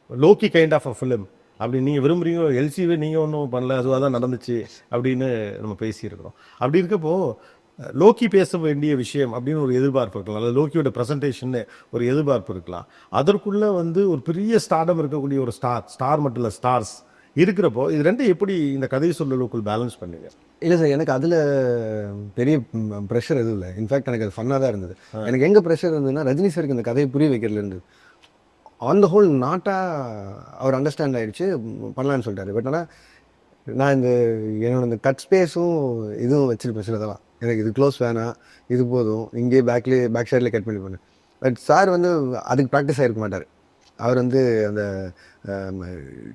Loki kind of a film அப்படி நீங்கள் விரும்புகிறீங்க. எல்சிவே நீங்கள் ஒன்றும் பண்ணல, அதுவாக தான் நடந்துச்சு அப்படின்னு நம்ம பேசியிருக்கிறோம். அப்படி இருக்கப்போ லோக்கி பேச வேண்டிய விஷயம் அப்படின்னு ஒரு எதிர்பார்ப்பு இருக்கலாம், அல்லது லோக்கியோட ப்ரெசன்டேஷன் ஒரு எதிர்பார்ப்பு இருக்கலாம். அதற்குள்ளே வந்து ஒரு பெரிய ஸ்டார்டம் இருக்கக்கூடிய ஒரு ஸ்டார் மட்டும் இல்லை, ஸ்டார்ஸ் இருக்கிறப்போ இது ரெண்டும் எப்படி இந்த கதை சொல்லலுக்குள் பேலன்ஸ் பண்ணுங்க? இல்லை சார், எனக்கு அதில் பெரிய ப்ரெஷர் எதுவும் இல்லை. இன்ஃபேக்ட் எனக்கு அது ஃபன்னாக தான் இருந்தது. எனக்கு எங்கே ப்ரெஷர் இருந்ததுன்னா, ரஜினி சாருக்கு இந்த கதையை புரிய வைக்கிறதுல இருந்தது. ஆன் த ஹோல் அவர் அண்டர்ஸ்டாண்ட் ஆகிடுச்சு, பண்ணலான்னு சொல்லிட்டாரு. பட் ஆனால் நான் என்னோட இந்த கட் ஸ்பேஸும் இதுவும் வச்சுருப்பேன் சிலதெல்லாம். எனக்கு இது க்ளோஸ் வேணாம், இது போதும், இங்கேயே பேக் சைடில் கட் பண்ணி பண்ணேன். பட் சார் அதுக்கு ப்ராக்டிஸ் ஆகிருக்க மாட்டார். அவர் அந்த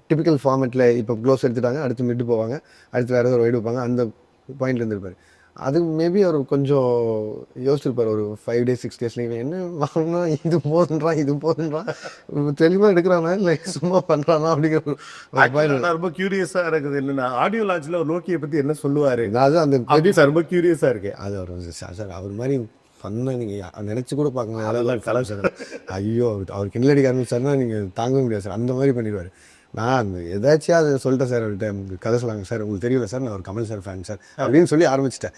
டிபிக்கல் ஃபார்மேட்டில் இப்போ க்ளோஸ் எடுத்துட்டாங்க, அடுத்து மிட்டு போவாங்க, அடுத்து வேறு ஏதாவது வைடு வைப்பாங்க, அந்த பாயிண்ட்ல இருந்திருப்பார். அது மேபி அவர் கொஞ்சம் யோசிச்சிருப்பார். ஒரு 5 days 6 days நீங்கள் என்ன வாங்கினா இது போதுன்றான் தெளிவாக எடுக்கிறானா இல்லை சும்மா பண்ணுறானா அப்படிங்கிற ரொம்ப க்யூரியஸாக இருக்குது. என்னென்னா ஆடியோ லான்ச்சில் ஒரு லோக்கியை பற்றி என்ன சொல்லுவார், அது அந்த சார் ரொம்ப க்யூரியஸாக இருக்கேன். அது சார் அவர் மாதிரி பண்ணால் நீங்கள் நினச்சி கூட பார்க்கணும். அதெல்லாம் கலாம் சார் ஐயோ அவர் கிண்டல் அடிக்க ஆரம்பிச்சாருன்னா நீங்கள் தாங்கவே முடியாது சார், அந்த மாதிரி பண்ணிடுவார். நான் ஏதாச்சும் அதை சொல்லிட்டேன் சார் அவர்கிட்ட, கதை சொல்லாங்க சார், உங்களுக்கு தெரியல சார், நான் ஒரு கமல் சார் ஃபேன் சார் அப்படின்னு சொல்லி ஆரம்பிச்சிட்டேன்.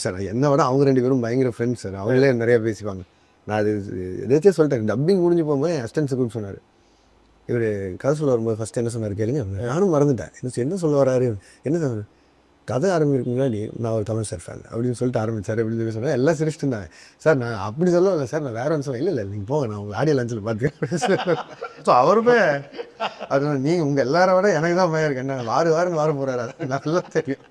சார் என்னை விட அவங்க 2 பேரும் பயங்கர ஃப்ரெண்ட்ஸ் சார், அவங்களே நிறையா பேசிப்பாங்க. நான் அது எதாச்சும் சொல்லிட்டேன். டப்பிங் முடிஞ்சு போகும்போது அசிஸ்டன்ட் செக்ரட்டரி சொன்னார், இவர் கதை சொல்ல வரும்போது ஃபஸ்ட்டு என்ன சொன்னார் கேளுங்க. நானும் மறந்துட்டேன் என்ன சொல்ல வராரு, என்ன சார் கதை ஆரம்பிக்கிறதுக்கு முன்னாடி நான் ஒரு கமல் சார் ஃபேன் அப்படின்னு சொல்லிட்டு ஆரம்பிச்சார் அப்படின்னு சொல்லி சொன்னேன். எல்லாம் சிரிச்சுட்டு இருந்தாங்க. சார் நான் அப்படி சொல்லலை சார், நான் வேற ஒன்று சொல்ல இல்லை நீங்கள் போங்க, நான் உங்கள் ஆடியோ லான்ச்சில் பார்த்துக்கேன். ஸோ அவருமே அதனால நீங்கள் உங்கள் எல்லாரை விட எனக்கு தான் பயம் இருக்கு, என்ன வாரம் போகிறாரு, நல்லா தெரியும்.